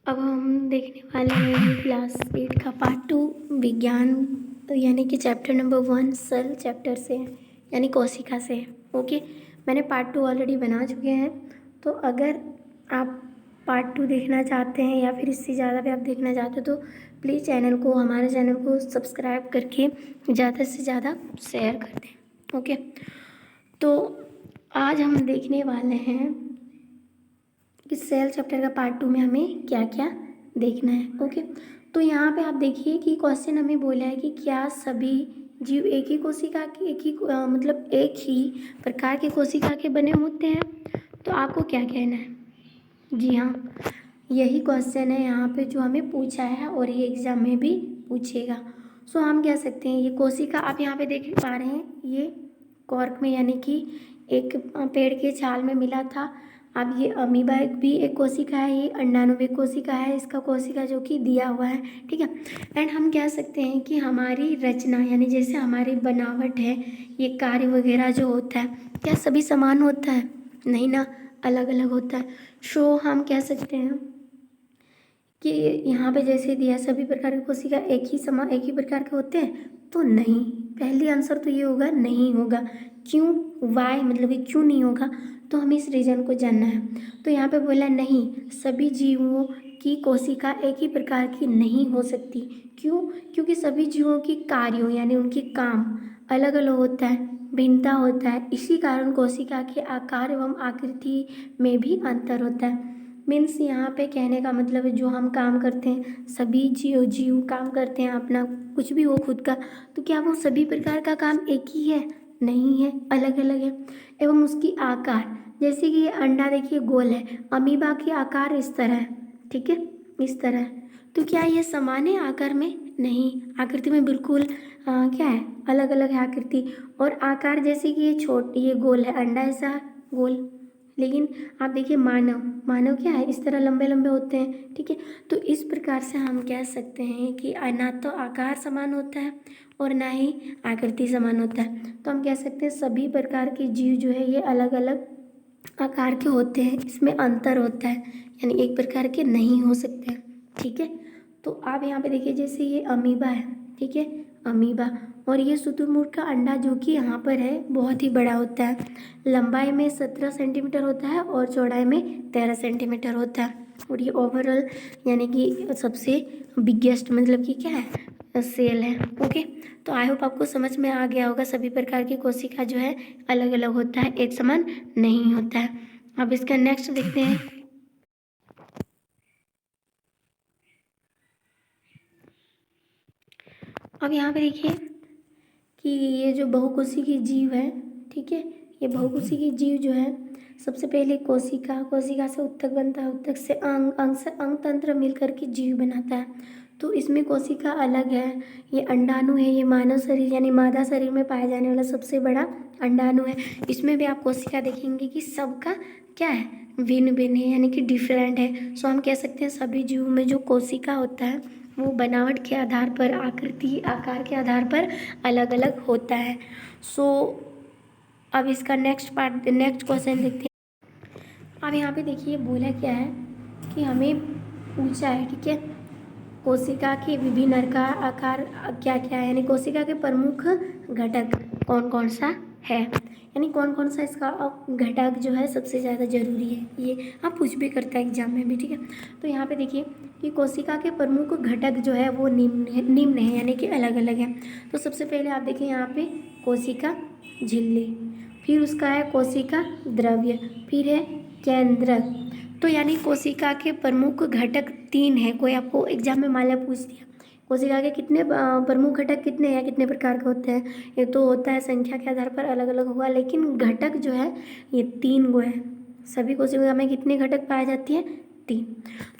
अब हम देखने वाले हैं क्लास 8 का पार्ट 2 विज्ञान, यानी कि चैप्टर नंबर 1 सेल चैप्टर से है, यानी कोशिका से है। ओके, मैंने पार्ट 2 ऑलरेडी बना चुके हैं। तो अगर आप पार्ट 2 देखना चाहते हैं या फिर इससे ज़्यादा भी आप देखना चाहते हो तो प्लीज़ हमारे चैनल को सब्सक्राइब करके ज़्यादा से ज़्यादा शेयर कर दें। ओके, तो आज हम देखने वाले हैं कि सेल चैप्टर का पार्ट 2 में हमें क्या क्या देखना है। ओके, तो यहाँ पे आप देखिए कि क्वेश्चन हमें बोला है कि क्या सभी जीव एक ही कोशिका के मतलब एक ही प्रकार के कोशिका के बने होते हैं। तो आपको क्या कहना है? जी हाँ, यही क्वेश्चन है यहाँ पे जो हमें पूछा है और ये एग्जाम में भी पूछेगा। सो हम कह सकते हैं ये कोशिका आप यहाँ पे देख पा रहे हैं, ये कॉर्क में यानी कि एक पेड़ के छाल में मिला था। अब ये अमीबा भी एक कोशिका है, ये अंडाणु कोशिका है, इसका कोशिका जो कि दिया हुआ है। ठीक है, एंड हम कह सकते हैं कि हमारी रचना यानी जैसे हमारी बनावट है, ये कार्य वगैरह जो होता है, क्या सभी समान होता है? नहीं ना, अलग अलग होता है। सो हम कह सकते हैं कि यहाँ पे जैसे दिया सभी प्रकार की कोशिका एक ही प्रकार के होते हैं, तो नहीं, पहली आंसर तो ये होगा, नहीं होगा। क्यों? वाई मतलब कि क्यों नहीं होगा, तो हमें इस रीजन को जानना है। तो यहाँ पे बोला नहीं, सभी जीवों की कोशिका एक ही प्रकार की नहीं हो सकती। क्यों? क्योंकि सभी जीवों की कार्यों यानी उनके काम अलग अलग होता है, भिन्नता होता है। इसी कारण कोशिका के आकार एवं आकृति में भी अंतर होता है। मीन्स यहाँ पे कहने का मतलब है जो हम काम करते हैं, सभी जीव काम करते हैं अपना कुछ भी हो खुद का, तो क्या वो सभी प्रकार का काम एक ही है? नहीं है, अलग अलग है। एवं उसकी आकार, जैसे कि ये अंडा देखिए गोल है, अमीबा के आकार इस तरह है। ठीक है, इस तरह है। तो क्या ये समान है आकार में? नहीं, आकृति में बिल्कुल क्या है, अलग अलग है आकृति और आकार। जैसे कि ये गोल है, अंडा ऐसा गोल, लेकिन आप देखिए मानव क्या है, इस तरह लंबे लंबे होते हैं। ठीक है, तो इस प्रकार से हम कह सकते हैं कि ना तो आकार समान होता है और ना ही आकृति समान होता है। तो हम कह सकते हैं सभी प्रकार के जीव जो है ये अलग अलग आकार के होते हैं, इसमें अंतर होता है, यानी एक प्रकार के नहीं हो सकते हैं। ठीक है, तो आप यहाँ पे देखिए जैसे ये अमीबा है। ठीक है, अमीबा, और ये शुतुरमुर्ग का अंडा जो कि यहाँ पर है बहुत ही बड़ा होता है, लंबाई में 17 सेंटीमीटर होता है और चौड़ाई में 13 सेंटीमीटर होता है। और ये ओवरऑल यानी कि सबसे बिगेस्ट मतलब कि क्या है, सेल है। ओके, तो आई होप आपको समझ में आ गया होगा, सभी प्रकार की कोशिका जो है अलग अलग होता है, एक समान नहीं होता है। अब इसका नेक्स्ट देखते हैं। अब यहाँ पे देखिए कि ये जो बहुकोशिकीय जीव है, ठीक है, ये बहुकोशिकीय जीव जो है सबसे पहले कोशिका से उत्तक बनता है, उत्तक से अंग से अंग तंत्र मिलकर के जीव बनाता है। तो इसमें कोशिका अलग है, ये अंडाणु है, ये मानव शरीर यानी मादा शरीर में पाया जाने वाला सबसे बड़ा अंडाणु है। इसमें भी आप कोशिका देखेंगे कि सबका क्या है, भिन्न भिन्न है, यानी कि डिफरेंट है। सो हम कह सकते हैं सभी जीवों में जो कोशिका होता है वो बनावट के आधार पर, आकृति आकार के आधार पर अलग अलग होता है। सो अब इसका नेक्स्ट क्वेश्चन देखते हैं। अब यहाँ पे देखिए बोला क्या है कि हमें पूछा है, ठीक है, कोशिका के विभिन्न आकार क्या क्या है, यानी कोशिका के प्रमुख घटक कौन कौन सा है, यानी कौन कौन सा इसका घटक जो है सबसे ज़्यादा जरूरी है, ये आप पूछ भी करता है एग्जाम में भी। ठीक है, तो यहाँ पे देखिए कि कोशिका के प्रमुख घटक जो है वो निम्न है, यानी कि अलग अलग है। तो सबसे पहले आप देखिए यहाँ पे कोशिका झिल्ली, फिर उसका है कोशिका द्रव्य, फिर है केंद्रक। तो यानी कोशिका के प्रमुख घटक 3 है। कोई आपको एग्जाम में मान लिया पूछ दिया कोशिका के कितने प्रमुख घटक कितने हैं, कितने प्रकार के होते हैं, ये तो होता है संख्या के आधार पर अलग अलग होगा, लेकिन घटक जो है ये 3 गो है। सभी कोशिका में कितने घटक पाए जाती है? 3।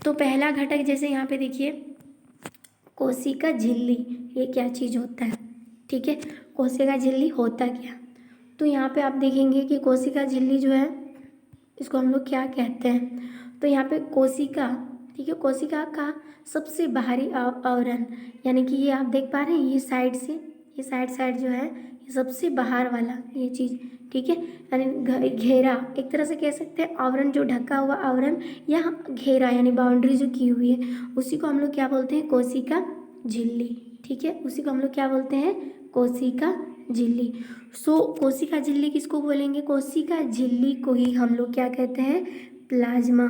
तो पहला घटक जैसे यहाँ पे देखिए कोशिका झिल्ली, ये क्या चीज़ होता है? ठीक है, कोशिका झिल्ली होता क्या? तो यहाँ पे आप देखेंगे कि कोशिका झिल्ली जो है इसको हम लोग क्या कहते हैं, तो यहाँ पे कोशिका, ठीक है, कोशिका का सबसे बाहरी आवरण, यानी कि ये आप देख पा रहे हैं, ये साइड से, ये साइड जो है सबसे बाहर वाला ये चीज़, ठीक है। यानी घेरा, एक तरह से कह सकते हैं आवरण, जो ढका हुआ आवरण या घेरा यानी बाउंड्री जो की हुई है, उसी को हम लोग क्या बोलते हैं, कोशिका झिल्ली, ठीक है। उसी को हम लोग क्या बोलते हैं, कोशिका झिल्ली। कोशिका झिल्ली किसको बोलेंगे, कोशिका झिल्ली को ही हम लोग क्या कहते हैं, प्लाज्मा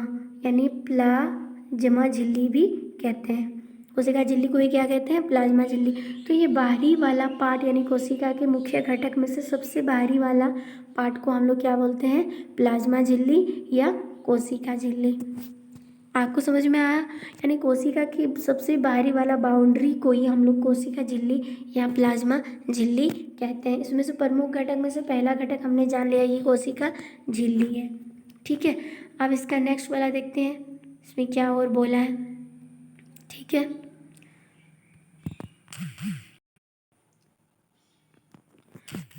यानी प्लाज्मा झिल्ली भी कहते हैं। कोशिका झिल्ली को ही क्या कहते हैं, प्लाज्मा झिल्ली। तो ये बाहरी वाला पार्ट यानी कोशिका के मुख्य घटक में से सबसे बाहरी वाला पार्ट को हम लोग क्या बोलते हैं, प्लाज्मा झिल्ली या कोशिका झिल्ली। आपको समझ में आया, यानी कोशिका की सबसे बाहरी वाला बाउंड्री को ही हम लोग कोशिका झिल्ली या प्लाज्मा झिल्ली कहते हैं। इसमें से प्रमुख घटक में से पहला घटक हमने जान लिया, ये कोशिका झिल्ली है, ठीक है। अब इसका नेक्स्ट वाला देखते हैं, इसमें क्या और बोला है, ठीक है।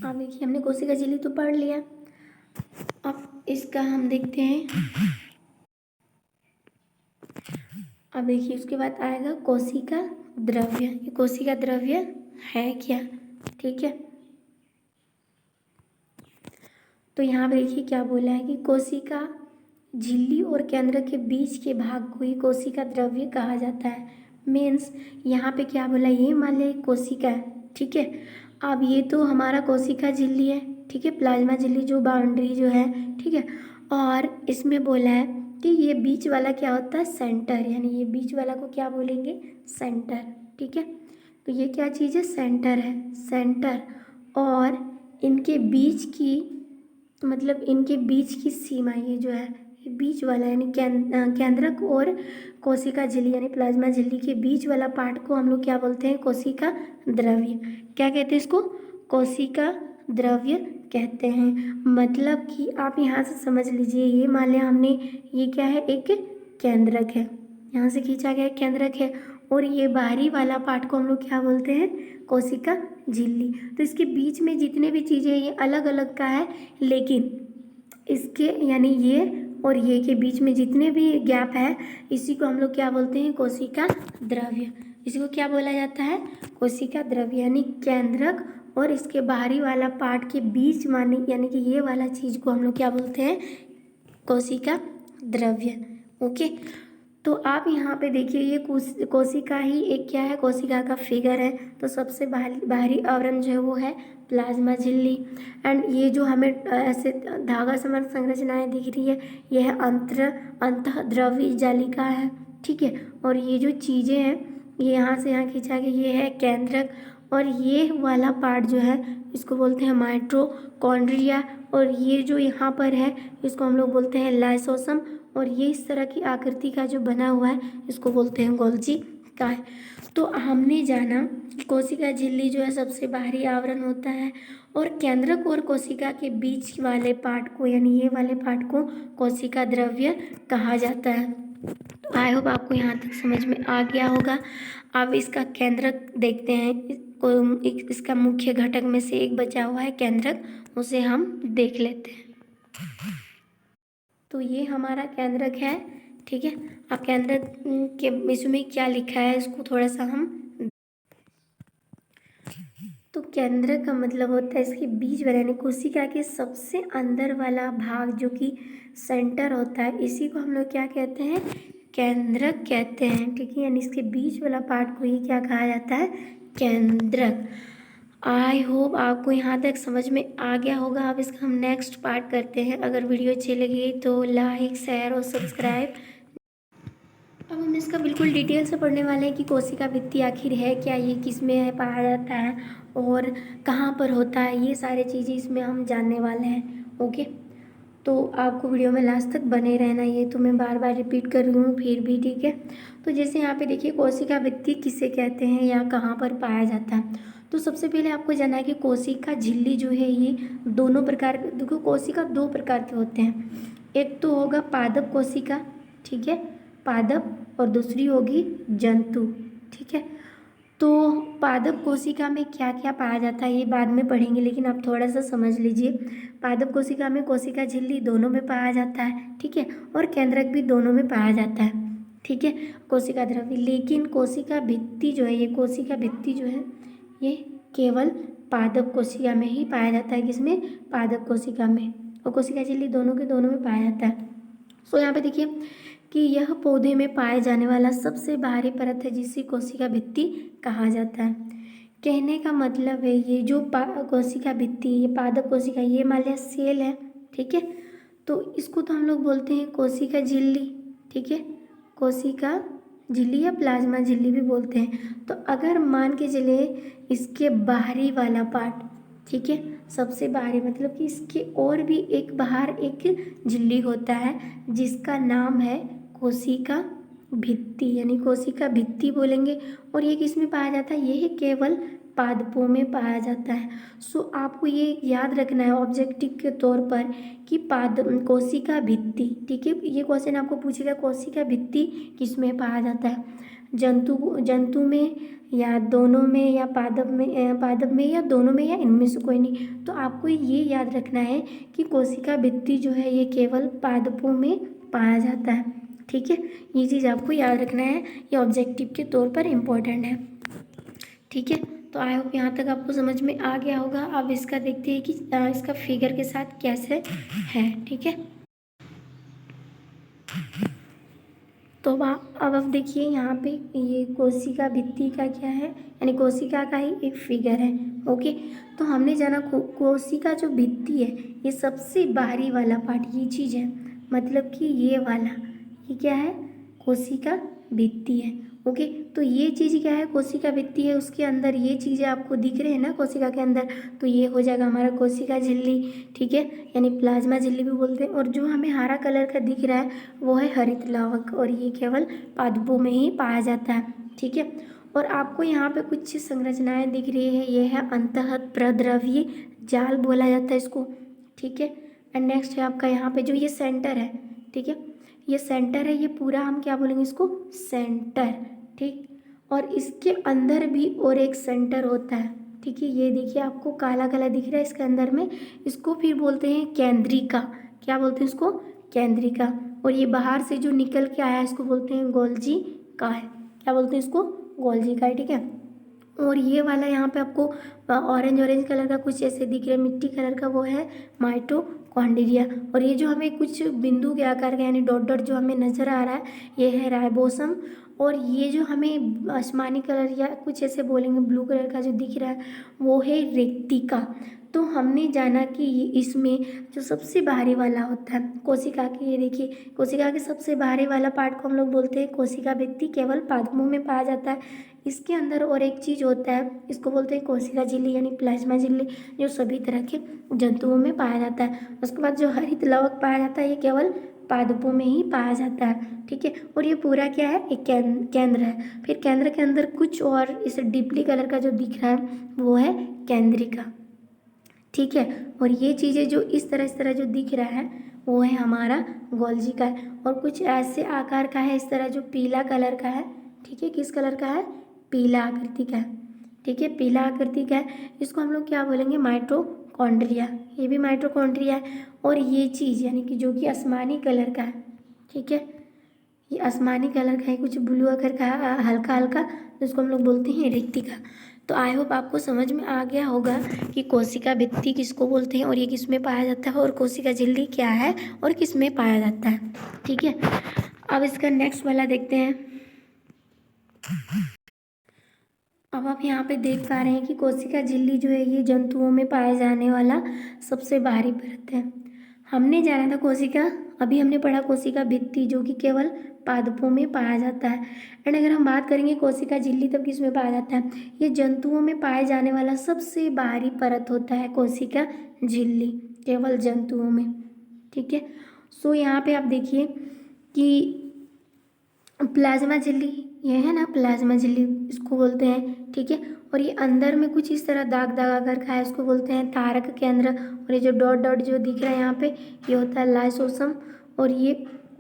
अब देखिए हमने कोशिका झिल्ली तो पढ़ लिया, अब इसका हम देखते हैं। अब देखिए उसके बाद आएगा कोशिका द्रव्य। ये कोशिका द्रव्य है क्या, ठीक है। तो यहाँ पे देखिए क्या बोला है कि कोशिका झिल्ली और केंद्र के बीच के भाग को ही कोशिका द्रव्य कहा जाता है। मीन्स यहाँ पे क्या बोला, ये मान लिया कोशिका है, ठीक है। अब ये तो हमारा कोशिका झिल्ली है, ठीक है, प्लाज्मा झिल्ली जो बाउंड्री जो है, ठीक है। और इसमें बोला है कि ये बीच वाला क्या होता है, सेंटर, यानी ये बीच वाला को क्या बोलेंगे, सेंटर, ठीक है। तो ये क्या चीज़ है, सेंटर है, सेंटर। और इनके बीच की, मतलब इनके बीच की सीमा ये जो है, ये बीच वाला यानी केंद्रक और कोशिका झिल्ली यानी प्लाज्मा झिल्ली के बीच वाला पार्ट को हम लोग क्या बोलते हैं, कोशिका द्रव्य। क्या कहते हैं इसको, कोशिका द्रव्य कहते हैं। मतलब कि आप यहाँ से समझ लीजिए, ये मान लिया हमने, ये क्या है, एक केंद्रक है, यहाँ से खींचा गया केंद्रक है, और ये बाहरी वाला पार्ट को हम लोग क्या बोलते हैं, कोशिका झिल्ली। तो इसके बीच में जितने भी चीज़ें ये अलग अलग का है, लेकिन इसके यानी ये और ये के बीच में जितने भी गैप है, इसी को हम लोग क्या बोलते हैं, कोशिका द्रव्य। इसी को क्या बोला जाता है, कोशिका द्रव्य। यानी केंद्रक और इसके बाहरी वाला पार्ट के बीच माने यानी कि ये वाला चीज़ को हम लोग क्या बोलते हैं, कोशिका द्रव्य। ओके, तो आप यहाँ पे देखिए, ये कोशिका ही एक क्या है, कोशिका का फिगर है। तो सबसे बाहरी आवरण जो है वो है प्लाज्मा झिल्ली। एंड ये जो हमें ऐसे धागा समान संरचनाएं दिख रही है, ये है अंतःद्रव्य जालिका है, ठीक है। और ये जो चीज़ें हैं, ये यहाँ से यहाँ खींचा गया, ये है केंद्रक। और ये वाला पार्ट जो है इसको बोलते हैं माइटोकॉन्ड्रिया। और ये जो यहाँ पर है इसको हम लोग बोलते हैं लाइसोसोम। और ये इस तरह की आकृति का जो बना हुआ है इसको बोलते हैं गोल्जी काय। तो हमने जाना कि कोशिका झिल्ली जो है सबसे बाहरी आवरण होता है, और केंद्रक और कोशिका के बीच वाले पार्ट को यानी ये वाले पार्ट को कोशिका द्रव्य कहा जाता है। तो आई होप आपको यहाँ तक समझ में आ गया होगा। अब इसका केंद्रक देखते हैं, इसका मुख्य घटक में से एक बचा हुआ है केंद्रक, उसे हम देख लेते हैं। तो ये हमारा केंद्रक है, ठीक है। अब केंद्रक के इसमें क्या लिखा है इसको थोड़ा सा हम, तो केंद्रक का मतलब होता है इसके बीच वाला यानी कोशिका के सबसे अंदर वाला भाग जो कि सेंटर होता है, इसी को हम लोग क्या कहते हैं, केंद्रक कहते हैं, ठीक है। यानी इसके बीच वाला पार्ट को ही क्या कहा जाता है, केंद्रक। आई होप आपको यहाँ तक समझ में आ गया होगा। अब इसका हम नेक्स्ट पार्ट करते हैं। अगर वीडियो अच्छी लगी तो लाइक, शेयर और सब्सक्राइब। अब हम इसका बिल्कुल डिटेल से पढ़ने वाले हैं कि कोशिका भित्ति आखिर है क्या, ये किस में है पाया जाता है और कहाँ पर होता है, ये सारी चीज़ें इसमें हम जानने वाले हैं। ओके, तो आपको वीडियो में लास्ट तक बने रहना, ये तो मैं बार बार रिपीट कर रही हूँ फिर भी, ठीक है। तो जैसे यहाँ पे देखिए कोशिका भित्ति किसे कहते हैं या कहाँ पर पाया जाता है। तो सबसे पहले आपको जानना है कि कोशिका झिल्ली जो है ये दोनों प्रकार, देखो कोशिका दो प्रकार के होते हैं। एक तो होगा पादप कोशिका, ठीक है, पादप, और दूसरी होगी जंतु, ठीक है। तो पादप कोशिका में क्या क्या पाया जाता है ये बाद में पढ़ेंगे, लेकिन आप थोड़ा सा समझ लीजिए। पादप कोशिका में कोशिका झिल्ली दोनों में पाया जाता है, ठीक है, और केंद्रक भी दोनों में पाया जाता है, ठीक है, कोशिका द्रव्य। लेकिन कोशिका भित्ति जो है, ये कोशिका भित्ति जो है ये केवल पादप कोशिका में ही पाया जाता है। किसमें? पादप कोशिका में। और कोशिका झिल्ली दोनों के दोनों में पाया जाता है। सो यहाँ पे देखिए कि यह पौधे में पाए जाने वाला सबसे बाहरी परत है जिसे कोशिका भित्ति कहा जाता है। कहने का मतलब है ये जो कोशिका भित्ति, ये पादप कोशिका, ये मान लिया सेल है, ठीक है, तो इसको तो हम लोग बोलते हैं कोशिका झिल्ली, ठीक है, कोशिका झिल्ली या प्लाज्मा झिल्ली भी बोलते हैं। तो अगर मान के चले इसके बाहरी वाला पार्ट, ठीक है, सबसे बाहरी मतलब कि इसके और भी एक बाहर एक झिल्ली होता है जिसका नाम है कोशिका भित्ति, यानी कोशिका भित्ति बोलेंगे। और ये किस में पाया जाता है? ये केवल पादपों में पाया जाता है। सो आपको ये याद रखना है ऑब्जेक्टिव के तौर पर कि कोशिका भित्ति, ठीक है, ये क्वेश्चन आपको पूछेगा कोशिका भित्ति किस में पाया जाता है? जंतु में या दोनों में या पादप में या दोनों में या इनमें से कोई नहीं। तो आपको ये याद रखना है कि कोशिका भित्ति जो है ये केवल पादपों में पाया जाता है, ठीक है, ये चीज़ आपको याद रखना है, ये ऑब्जेक्टिव के तौर पर इम्पोर्टेंट है, ठीक है। तो आई होप यहाँ तक आपको समझ में आ गया होगा। अब इसका देखते हैं कि इसका फिगर के साथ कैसे है, ठीक है। तो अब देखिए यहाँ पे ये कोशिका भित्ति का क्या है, यानी कोशिका का ही एक फिगर है, ओके। तो हमने जाना कोशिका जो भित्ति है ये सबसे बाहरी वाला पार्ट ये चीज़ है, मतलब कि ये वाला, ये क्या है? कोशिका भित्ति है, ओके। तो ये चीज़ क्या है? कोशिका भित्ति है, उसके अंदर ये चीज़ें आपको दिख रहे हैं ना कोशिका के अंदर, तो ये हो जाएगा हमारा कोशिका झिल्ली, ठीक है, यानी प्लाज्मा झिल्ली भी बोलते हैं। और जो हमें हरा कलर का दिख रहा है वो है हरित लवक, और ये केवल पादपों में ही पाया जाता है, ठीक है। और आपको यहाँ पे कुछ संरचनाएं दिख रही है, ये है अंतःप्रद्रव्य जाल बोला जाता है इसको, ठीक है। एंड नेक्स्ट है आपका यहाँ पे जो ये सेंटर है, ठीक है, ये सेंटर है, ये पूरा हम क्या बोलेंगे इसको? सेंटर, ठीक। और इसके अंदर भी और एक सेंटर होता है, ठीक है, ये देखिए आपको काला काला दिख रहा है इसके अंदर में, इसको फिर बोलते हैं केंद्रिका। क्या बोलते हैं इसको? केंद्रिका। और ये बाहर से जो निकल के आया है इसको बोलते हैं गोल्जी का है। क्या बोलते हैं इसको? गोल्जी का है, ठीक है। और ये वाला यहाँ पे आपको ऑरेंज कलर का कुछ ऐसे दिख रहा है, मिट्टी कलर का, वो है माइटोकॉन्ड्रिया। और ये जो हमें कुछ बिंदु के आकार का यानी डॉट डॉट जो हमें नज़र आ रहा है ये है राइबोसम। और ये जो हमें आसमानी कलर या कुछ ऐसे बोलेंगे ब्लू कलर का जो दिख रहा है वो है रेक्टिका। तो हमने जाना कि इसमें जो सबसे बाहरी वाला होता है कोशिका की, ये देखिए कोशिका के सबसे बाहरी वाला पार्ट को हम लोग बोलते हैं कोशिका भित्ति, केवल पादपों में पाया जाता है। इसके अंदर और एक चीज़ होता है, इसको बोलते हैं कोशिका झिल्ली यानी प्लाज्मा झिल्ली, जो सभी तरह के जंतुओं में पाया जाता है। उसके बाद जो हरित लवक पाया जाता है ये केवल पादपों में ही पाया जाता है, ठीक है। और ये पूरा क्या है? एक केंद्र है। फिर केंद्र के अंदर कुछ और इस डीपली कलर का जो दिख रहा है वो है केंद्रिका, ठीक है। और ये चीज़ें जो इस तरह जो दिख रहा है वो है हमारा गोल्जी का है। और कुछ ऐसे आकार का है इस तरह जो पीला कलर का है, ठीक है, किस कलर का है? पीला आकृति का है, ठीक है, पीला आकृति का है। इसको हम लोग क्या बोलेंगे? माइटोकॉन्ड्रिया, ये भी माइटोकॉन्ड्रिया है। और ये चीज़ यानी कि जो कि आसमानी कलर का है, ठीक है, ये आसमानी कलर का है, कुछ ब्लू कलर का है, हल्का हल्का, जिसको हम लोग बोलते हैं रेक्टिका। तो आई होप आपको समझ में आ गया होगा कि कोशिका भित्ति किसको बोलते हैं और ये किस में पाया जाता है, और कोशिका झिल्ली क्या है और किस में पाया जाता है, ठीक है। अब इसका नेक्स्ट वाला देखते हैं। अब आप यहाँ पे देख पा रहे हैं कि कोशिका झिल्ली जो है ये जंतुओं में पाया जाने वाला सबसे बाहरी परत है। हमने जाना था कोशिका, अभी हमने पढ़ा कोशिका भित्ति जो कि केवल पादपों में पाया जाता है। एंड अगर हम बात करेंगे कोशिका झिल्ली तब किस में पाया जाता है? ये जंतुओं में पाए जाने वाला सबसे बाहरी परत होता है कोशिका झिल्ली, केवल जंतुओं में, ठीक है। सो यहाँ पे आप देखिए कि प्लाज्मा झिल्ली, ये है ना प्लाज्मा झिल्ली, इसको बोलते हैं, ठीक है। और ये अंदर में कुछ इस तरह दाग दाग आकर का है, इसको बोलते हैं तारक केंद्र। और ये जो डॉट डॉट जो दिख रहा है यहाँ पे ये होता है लाइसोसम। और ये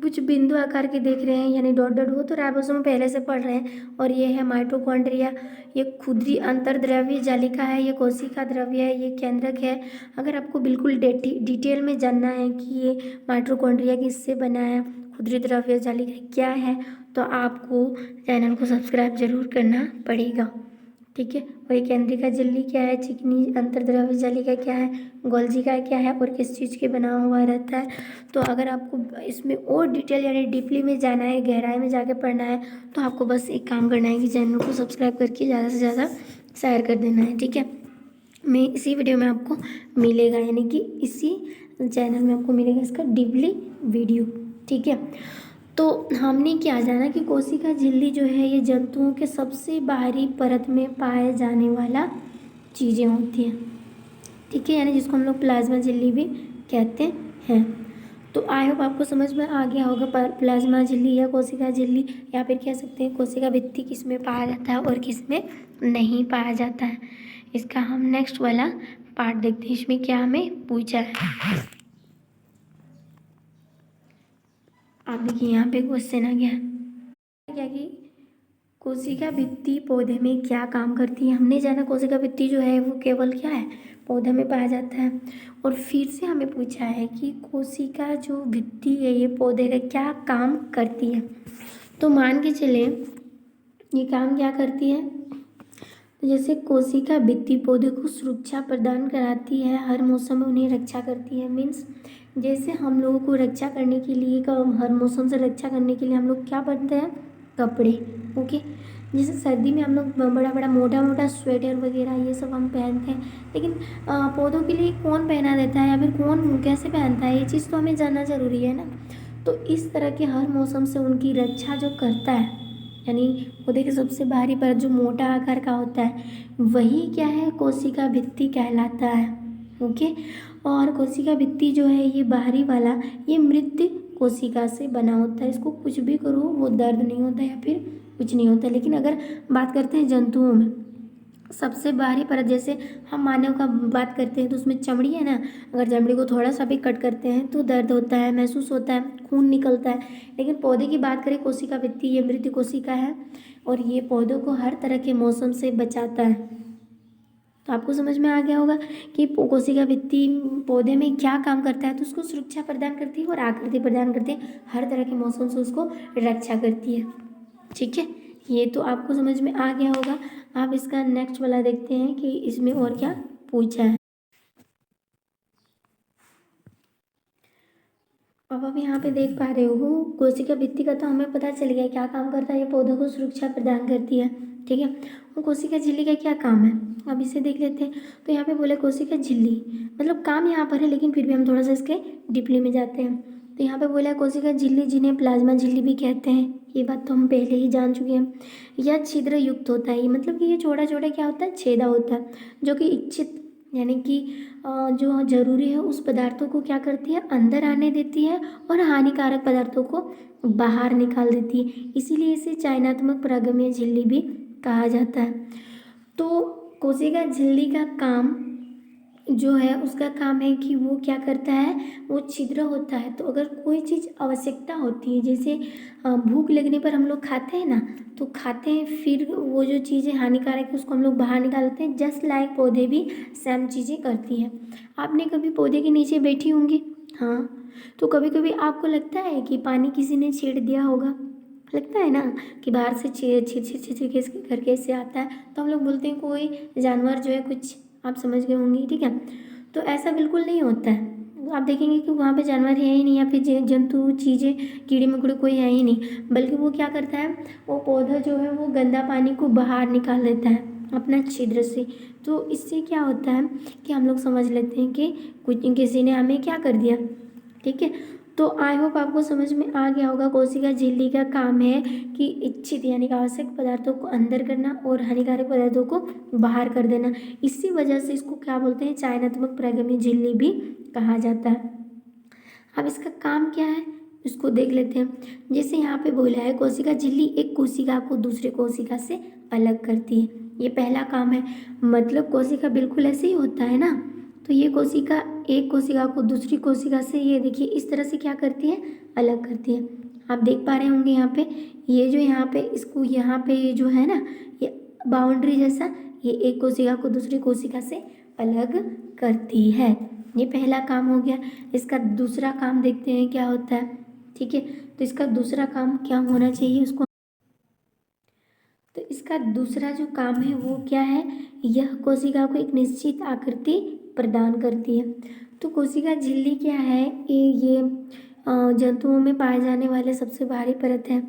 कुछ बिंदु आकार के देख रहे हैं यानी डॉट डॉट, वो तो राइबोसोम पहले से पढ़ रहे हैं। और ये है माइटोकॉन्ड्रिया, ये खुदरी अंतर्द्रव्य जालिका है, ये कोशिका द्रव्य है, ये केंद्रक है। अगर आपको बिल्कुल डिटेल में जानना है कि ये माइटोकॉन्ड्रिया किससे बना है, खुदरी द्रव्य जालिका क्या है, तो आपको चैनल को सब्सक्राइब जरूर करना पड़ेगा, ठीक है। और ये केंद्रिका झिल्ली क्या है, चिकनी अंतर्द्रव्य जालिका क्या है, गोल्जी का क्या है और किस चीज़ के बना हुआ रहता है। तो अगर आपको इसमें और डिटेल यानी डीपली में जाना है, गहराई में जाके पढ़ना है, तो आपको बस एक काम करना है कि चैनल को सब्सक्राइब करके ज़्यादा से ज़्यादा शेयर कर देना है। ठीक है, मैं इसी वीडियो में आपको मिलेगा, यानी कि इसी चैनल में आपको मिलेगा इसका डीपली वीडियो। ठीक है, तो हमने क्या जाना कि कोशिका झिल्ली जो है ये जंतुओं के सबसे बाहरी परत में पाए जाने वाला चीज़ें होती हैं। ठीक है, यानी जिसको हम लोग प्लाज्मा झिल्ली भी कहते हैं। तो आई होप आपको समझ में आ गया होगा प्लाज्मा झिल्ली या कोशिका झिल्ली, या फिर कह सकते हैं कोशिका भित्ति किस में पाया जाता है और किस में नहीं पाया जाता है। इसका हम नेक्स्ट वाला पार्ट देखते हैं, इसमें क्या हमें पूछा है। आप देखिए यहाँ पे क्वेश्चन आ गया क्या कि कोशिका भित्ति पौधे में क्या काम करती है। हमने जाना कोशिका भित्ति जो है वो केवल क्या है, पौधे में पाया जाता है। और फिर से हमें पूछा है कि कोशिका जो भित्ति है ये पौधे का क्या काम करती है। तो मान के चले ये काम क्या करती है, जैसे कोशिका भित्ति पौधे को सुरक्षा प्रदान कराती है, हर मौसम में उन्हें रक्षा करती है। मीन्स जैसे हम लोगों को रक्षा करने के लिए, हर मौसम से रक्षा करने के लिए हम लोग क्या पहनते हैं, कपड़े। ओके, जैसे सर्दी में हम लोग बड़ा बड़ा मोटा मोटा स्वेटर वगैरह ये सब हम पहनते हैं, लेकिन पौधों के लिए कौन पहना देता है या फिर कौन कैसे पहनता है, ये चीज़ तो हमें जानना ज़रूरी है ना। तो इस तरह के हर मौसम से उनकी रक्षा जो करता है, यानी पौधे के सबसे बाहरी परत जो मोटा आकार का होता है वही क्या है, कोशिका भित्ति कहलाता है। ओके, और कोशिका भित्ति जो है ये बाहरी वाला ये मृत कोशिका से बना होता है। इसको कुछ भी करो वो दर्द नहीं होता या फिर कुछ नहीं होता। लेकिन अगर बात करते हैं जंतुओं में, सबसे बाहरी परत जैसे हम मानव का बात करते हैं तो उसमें चमड़ी है ना, अगर चमड़ी को थोड़ा सा भी कट करते हैं तो दर्द होता है, महसूस होता है, खून निकलता है। लेकिन पौधे की बात करें, कोशिका भित्ति ये मृत कोशिका है और ये पौधों को हर तरह के मौसम से बचाता है। तो आपको समझ में आ गया होगा कि कोशिका भित्ति पौधे में क्या काम करता है। तो उसको सुरक्षा प्रदान करती है और आकृति प्रदान करती है, हर तरह के मौसम से उसको रक्षा करती है। ठीक है, ये तो आपको समझ में आ गया होगा। आप इसका नेक्स्ट वाला देखते हैं कि इसमें और क्या पूछा है। अब आप यहाँ पे देख पा रहे हो कोशिका भित्ति का तो हमें पता चल गया क्या काम करता है, ये पौधों को सुरक्षा प्रदान करती है। ठीक है, और कोशिका झिल्ली का क्या काम है, अब इसे देख लेते हैं। तो यहाँ पे बोले कोशिका झिल्ली, मतलब काम यहाँ पर है लेकिन फिर भी हम थोड़ा सा इसके डीपली में जाते हैं। तो यहाँ पे बोला है कोशिका झिल्ली जिन्हें प्लाज्मा झिल्ली भी कहते हैं, ये बात तो हम पहले ही जान चुके हैं। यह छिद्र युक्त होता है, मतलब कि ये छोटा छोटा क्या होता है, छेदा होता है, जो कि इच्छित यानी कि जो ज़रूरी है उस पदार्थों को क्या करती है, अंदर आने देती है और हानिकारक पदार्थों को बाहर निकाल देती है। इसीलिए इसे चयनात्मक परागमय झिल्ली भी कहा जाता है। तो कोशिका झिल्ली का काम जो है उसका काम है कि वो क्या करता है, वो छिद्र होता है। तो अगर कोई चीज़ आवश्यकता होती है, जैसे भूख लगने पर हम लोग खाते हैं ना, तो खाते हैं फिर वो जो चीज़ें हानिकारक है उसको हम लोग बाहर निकालते हैं। जस्ट लाइक पौधे भी सेम चीज़ें करती हैं। आपने कभी पौधे के नीचे बैठी होंगी, हाँ, तो कभी कभी आपको लगता है कि पानी किसी ने छेड़ दिया होगा, लगता है ना कि बाहर से छिर करके से आता है, तो हम लोग बोलते हैं कोई जानवर जो है कुछ, आप समझ गए होंगे। ठीक है, तो ऐसा बिल्कुल नहीं होता है। आप देखेंगे कि वहाँ पे जानवर है ही नहीं या फिर जंतु चीज़ें कीड़े मकोड़े कोई है ही नहीं, बल्कि वो क्या करता है, वो पौधा जो है वो गंदा पानी को बाहर निकाल देता है अपना छिद्र से। तो इससे क्या होता है कि हम लोग समझ लेते हैं कि कुछ किसी ने हमें क्या कर दिया। ठीक है, तो आई होप आपको समझ में आ गया होगा। कोशिका झिल्ली का काम है कि इच्छित यानी कि आवश्यक पदार्थों को अंदर करना और हानिकारक पदार्थों को बाहर कर देना। इसी वजह से इसको क्या बोलते हैं, चयनात्मक परागमय झिल्ली भी कहा जाता है। अब इसका काम क्या है इसको देख लेते हैं। जैसे यहाँ पे बोला है कोशिका झिल्ली एक कोशिका को दूसरे कोशिका से अलग करती है, ये पहला काम है। मतलब कोशिका बिल्कुल ऐसे ही होता है ना, तो ये कोशिका एक कोशिका को दूसरी कोशिका से, ये देखिए इस तरह से क्या करती है, अलग करती है। आप देख पा रहे होंगे यहाँ पे, ये जो यहाँ पे इसको यहाँ पे ये जो है ना, ये बाउंड्री जैसा, ये एक कोशिका को दूसरी कोशिका से अलग करती है। ये पहला काम हो गया। इसका दूसरा काम देखते हैं क्या होता है। ठीक है, तो इसका दूसरा काम क्या होना चाहिए उसको, तो इसका दूसरा जो काम है वो क्या है, यह कोशिका को एक निश्चित आकृति प्रदान करती है। तो कोशिका झिल्ली क्या है, ये जंतुओं में पाए जाने वाले सबसे बाहरी परत है।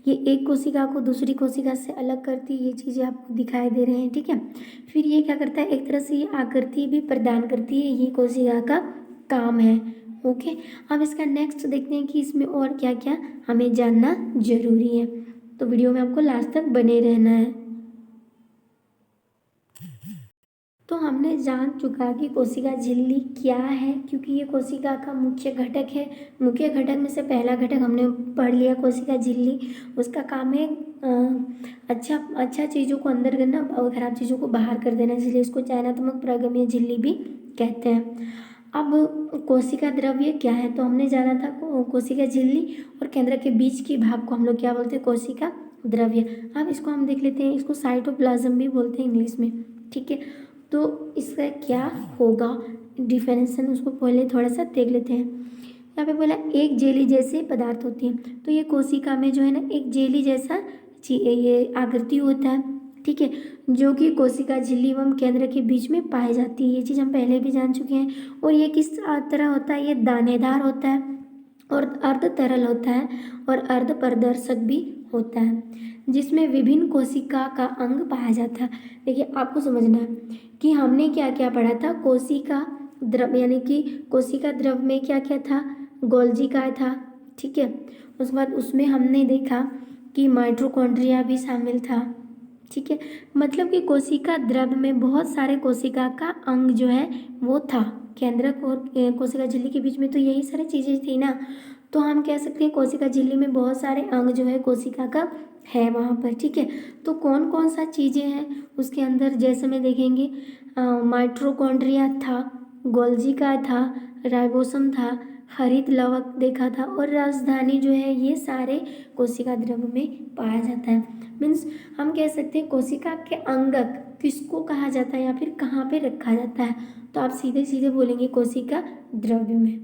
ये एक कोशिका को दूसरी कोशिका से अलग करती है, ये चीज़ें आपको दिखाई दे रहे हैं, ठीक है। फिर ये क्या करता है, एक तरह से ये आकृति भी प्रदान करती है, ये कोशिका का काम है। ओके, अब इसका नेक्स्ट देखते हैं कि इसमें और क्या क्या हमें जानना जरूरी है। तो वीडियो में आपको लास्ट तक बने रहना है। तो हमने जान चुका कि कोशिका झिल्ली क्या है, क्योंकि ये कोशिका का मुख्य घटक है। मुख्य घटक में से पहला घटक हमने पढ़ लिया, कोशिका झिल्ली। उसका काम है अच्छा चीज़ों को अंदर करना और खराब चीज़ों को बाहर कर देना, इसलिए इसको चयनात्मक प्रगम्य झिल्ली भी कहते हैं। अब कोशिका द्रव्य क्या है, तो हमने जाना था कोशिका झिल्ली और केंद्रक के बीच के भाग को हम लोग क्या बोलते हैं, कोशिका द्रव्य। अब इसको हम देख लेते हैं, इसको साइटोप्लाज्म भी बोलते हैं इंग्लिश में, ठीक है। तो इसका क्या होगा डिफिनेशन, उसको पहले थोड़ा सा देख लेते हैं। यहाँ पे बोला एक जेली जैसे पदार्थ होती है, तो ये कोशिका में जो है ना एक जेली जैसा ये आकृति होता है, ठीक है, जो कि कोशिका झिल्ली एवं केंद्र के बीच में पाई जाती है। ये चीज़ हम पहले भी जान चुके हैं। और ये किस तरह होता है, ये दानेदार होता है और अर्ध तरल होता है और अर्ध पारदर्शक भी होता है, जिसमें विभिन्न कोशिका का अंग पाया जाता है। देखिए आपको समझना है कि हमने क्या क्या पढ़ा था, कोशिका द्रव यानी कि कोशिका द्रव में क्या क्या था, गोल्जी काय था, ठीक है। उसके बाद उसमें हमने देखा कि माइटोकॉन्ड्रिया भी शामिल था, ठीक है। मतलब कि कोशिका द्रव में बहुत सारे कोशिका का अंग जो है वो था। केंद्रक और कोशिका झिल्ली के बीच में तो यही सारी चीज़ें थी ना, तो हम कह सकते हैं कोशिका झिल्ली में बहुत सारे अंग जो है कोशिका का है वहाँ पर, ठीक है। तो कौन कौन सा चीज़ें हैं उसके अंदर, जैसे में देखेंगे माइटोकॉन्ड्रिया था, गोल्जी का था, राइबोसोम था, हरित लवक देखा था और राजधानी जो है, ये सारे कोशिका द्रव में पाया जाता है। मीन्स हम कह सकते हैं कोशिका के अंगक किसको कहा जाता है या फिर कहाँ पे रखा जाता है, तो आप सीधे सीधे बोलेंगे कोशिका द्रव्य में,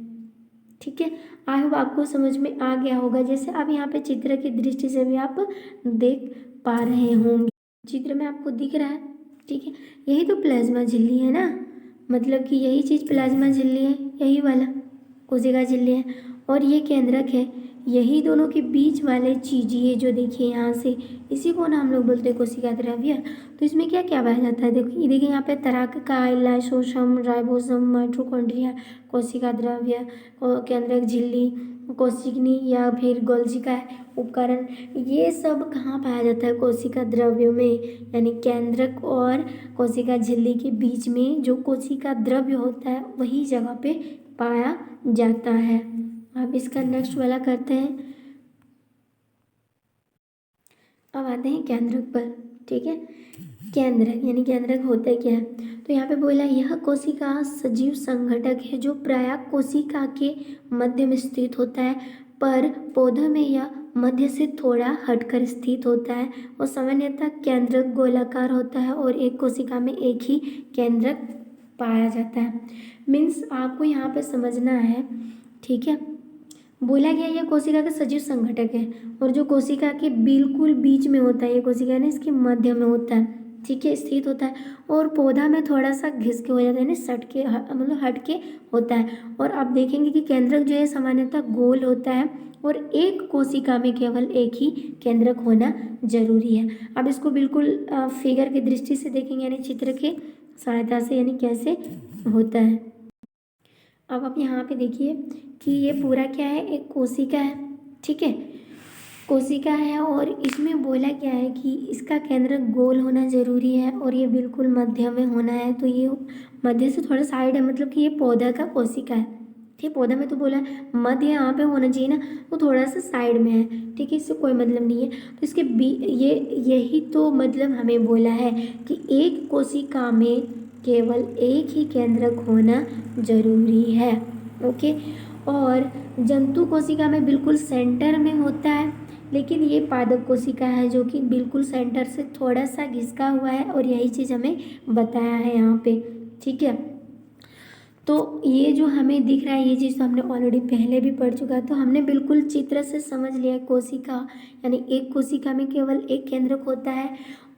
ठीक है। आई होप आपको समझ में आ गया होगा। जैसे अब यहाँ पे चित्र की दृष्टि से भी आप देख पा रहे होंगे, चित्र में आपको दिख रहा है, ठीक है। यही तो प्लाज्मा झिल्ली है ना, मतलब कि यही चीज़ प्लाज्मा झिल्ली है, यही वाला कोशिका झिल्ली है और ये केंद्रक है। यही दोनों के बीच वाले चीज़ ये जो देखिए यहाँ से, इसी को ना हम लोग बोलते हैं कोशिका द्रव्य। तो इसमें क्या क्या पाया जाता है, देखिए यहाँ पे तराका, लाइसोसोम, राइबोसोम, माइटोकॉन्ड्रिया, कोशिका द्रव्य, केंद्रक झिल्ली, कोशिकनी या फिर गोल्जिका उपकरण, ये सब कहाँ पाया जाता है, कोशिका द्रव्यों में, यानी केंद्रक और कोशिका झिल्ली के बीच में जो कोशिका द्रव्य होता है वही जगह पे पाया जाता है। अब इसका नेक्स्ट वाला करते हैं। अब आते हैं केंद्रक पर, ठीक है। केंद्रक यानी केंद्रक होता क्या है, तो यहाँ पे बोला यह कोशिका सजीव संघटक है जो प्रायः कोशिका के मध्य में स्थित होता है, पर पौधों में यह मध्य से थोड़ा हटकर स्थित होता है और सामान्यतः केंद्रक गोलाकार होता है और एक कोशिका में एक ही केंद्रक पाया जाता है। मीन्स आपको यहाँ पे समझना है, ठीक है। बोला गया यह कोशिका का सजीव संघटक है और जो कोशिका के बिल्कुल बीच में होता है, ये कोशिका ना इसके मध्य में होता है, ठीक है, स्थित होता है और पौधा में थोड़ा सा घिस के हो जाता है, यानी सट के मतलब हट के होता है। और आप देखेंगे कि केंद्रक जो है सामान्यतः गोल होता है और एक कोशिका में केवल एक ही केंद्रक होना जरूरी है। अब इसको बिल्कुल फिगर की दृष्टि से देखेंगे, यानी चित्र के सहायता से, यानी कैसे होता है। अब आप यहाँ पे देखिए कि ये पूरा क्या है, एक कोशिका है, ठीक है, कोशिका है और इसमें बोला क्या है कि इसका केंद्र गोल होना जरूरी है और ये बिल्कुल मध्य में होना है। तो ये मध्य से थोड़ा साइड है, मतलब कि ये पौधा का कोशिका है, ठीक, पौधा में तो बोला मध्य यहाँ पे होना चाहिए ना, तो थोड़ा सा साइड में है, ठीक है, इससे कोई मतलब नहीं है। तो इसके यही तो मतलब हमें बोला है कि एक कोशिका में केवल एक ही केंद्रक होना जरूरी है, ओके। और जंतु कोशिका में बिल्कुल सेंटर में होता है, लेकिन ये पादप कोशिका है जो कि बिल्कुल सेंटर से थोड़ा सा घिसका हुआ है और यही चीज़ हमें बताया है यहाँ पे, ठीक है। तो ये जो हमें दिख रहा है ये चीज़ तो हमने ऑलरेडी पहले भी पढ़ चुका है, तो हमने बिल्कुल चित्र से समझ लिया कोशिका यानी एक कोशिका में केवल एक केंद्रक होता है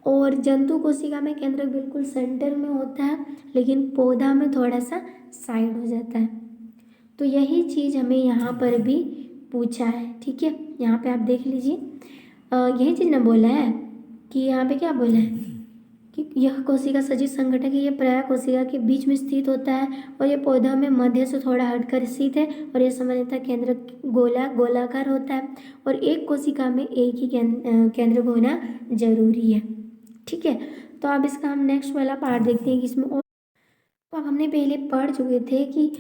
और जंतु कोशिका में केंद्रक बिल्कुल सेंटर में होता है, लेकिन पौधा में थोड़ा सा साइड हो जाता है। तो यही चीज़ हमें यहाँ पर भी पूछा है, ठीक है। यहाँ पे आप देख लीजिए, यही चीज़ ना बोला है कि यहाँ पे क्या बोला है कि यह कोशिका सजीव संगठन है, ये प्राय कोशिका के बीच में स्थित होता है और ये पौधा में मध्य से थोड़ा हटकर स्थित है और ये सामान्यतः केंद्र गोलाकार होता है और एक कोशिका में एक ही केंद्र होना जरूरी है, ठीक है। तो अब इसका हम नेक्स्ट वाला पार्ट देखते हैं कि इसमें और तो अब हमने पहले पढ़ चुके थे कि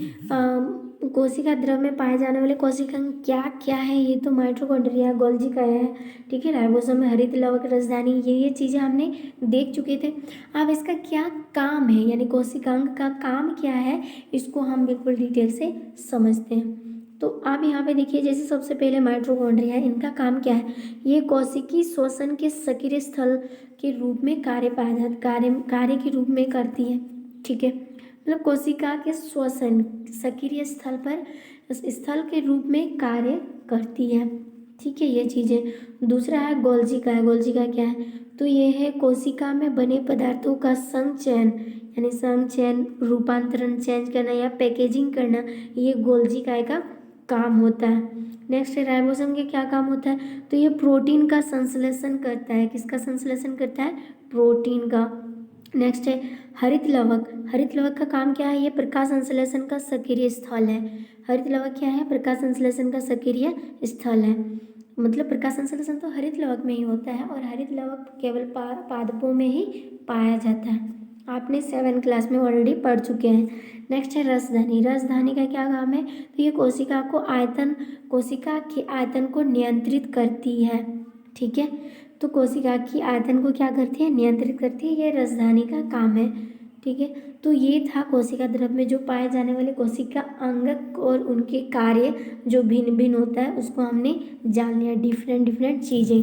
कोशिका द्रव में पाए जाने वाले कोशिकांग क्या क्या है। ये तो माइटोकॉन्ड्रिया, गोल्गी का है, ठीक है। राइबोसोम में हरित लवक, राजधानी, ये चीज़ें हमने देख चुके थे। अब इसका क्या काम है, यानी कोशिकांग का काम क्या है, इसको हम बिल्कुल डिटेल से समझते हैं। तो आप यहाँ पे देखिए, जैसे सबसे पहले माइटोकॉन्ड्रिया, इनका काम क्या है, ये कोशिकी श्वसन के सक्रिय स्थल के रूप में कार्य के रूप में करती है, ठीक है। मतलब कोशिका के श्वसन सक्रिय स्थल के रूप में कार्य करती है, ठीक है, ये चीज़ें। दूसरा है गोल्गी का क्या है, तो ये है कोशिका में बने पदार्थों का संचयन, यानी संचयन, रूपांतरण, चेंज करना या पैकेजिंग करना, ये गोल्गी का काम होता है। नेक्स्ट है राइबोसोम के क्या काम होता है, तो ये प्रोटीन का संश्लेषण करता है। किसका संश्लेषण करता है, प्रोटीन का। नेक्स्ट है हरित लवक का काम क्या है, ये प्रकाश संश्लेषण का सक्रिय स्थल है। हरित लवक क्या है, प्रकाश संश्लेषण का सक्रिय स्थल है। मतलब प्रकाश संश्लेषण तो हरित लवक में ही होता है और हरित लवक केवल पादपों में ही पाया जाता है। आपने 7th क्लास में ऑलरेडी पढ़ चुके हैं। नेक्स्ट है रसधानी का क्या काम है, तो ये कोशिका के आयतन को नियंत्रित करती है, ठीक है। तो कोशिका की आयतन को क्या करती है, नियंत्रित करती है, ये रसधानी का काम है, ठीक है। तो ये था कोशिका द्रव में जो पाए जाने वाले कोशिका अंगक और उनके कार्य जो भिन्न भिन्न होता है, उसको हमने जान लिया, डिफरेंट चीज़ें।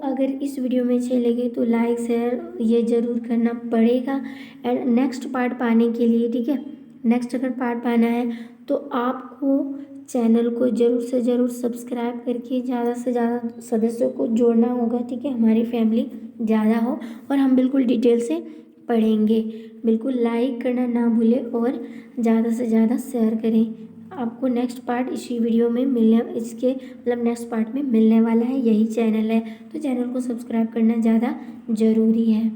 अगर इस वीडियो में अच्छे लगे तो लाइक शेयर ये ज़रूर करना पड़ेगा। एंड नेक्स्ट पार्ट पाने के लिए, ठीक है, नेक्स्ट अगर पार्ट पाना है तो आपको चैनल को ज़रूर से ज़रूर सब्सक्राइब करके ज़्यादा से ज़्यादा सदस्यों को जोड़ना होगा, ठीक है, हमारी फैमिली ज़्यादा हो और हम बिल्कुल डिटेल से पढ़ेंगे। बिल्कुल लाइक करना ना भूलें और ज़्यादा से ज़्यादा शेयर करें। आपको नेक्स्ट पार्ट इसी वीडियो में नेक्स्ट पार्ट में मिलने वाला है, यही चैनल है, तो चैनल को सब्सक्राइब करना ज़्यादा ज़रूरी है।